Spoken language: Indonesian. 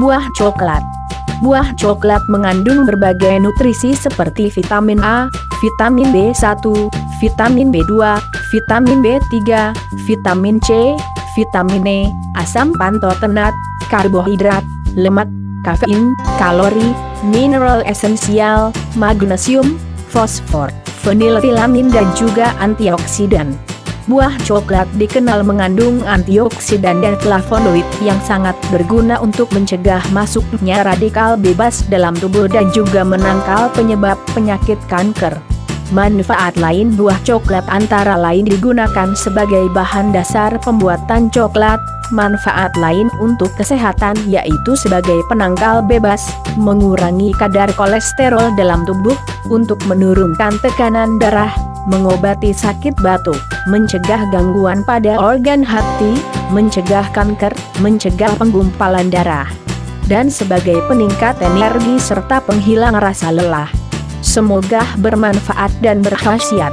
Buah coklat. Buah coklat mengandung berbagai nutrisi seperti vitamin A, vitamin B1, vitamin B2, vitamin B3, vitamin C, vitamin E, asam pantotenat, karbohidrat, lemak, kafein, kalori, mineral esensial, magnesium, fosfor, feniletilamin dan juga antioksidan. Buah coklat dikenal mengandung antioksidan dan flavonoid yang sangat berguna untuk mencegah masuknya radikal bebas dalam tubuh dan juga menangkal penyebab penyakit kanker. Manfaat lain buah coklat antara lain digunakan sebagai bahan dasar pembuatan coklat. Manfaat lain untuk kesehatan yaitu sebagai penangkal bebas, mengurangi kadar kolesterol dalam tubuh, untuk menurunkan tekanan darah, mengobati sakit batuk, mencegah gangguan pada organ hati, mencegah kanker, mencegah penggumpalan darah, dan sebagai peningkat energi serta penghilang rasa lelah. Semoga bermanfaat dan berkhasiat.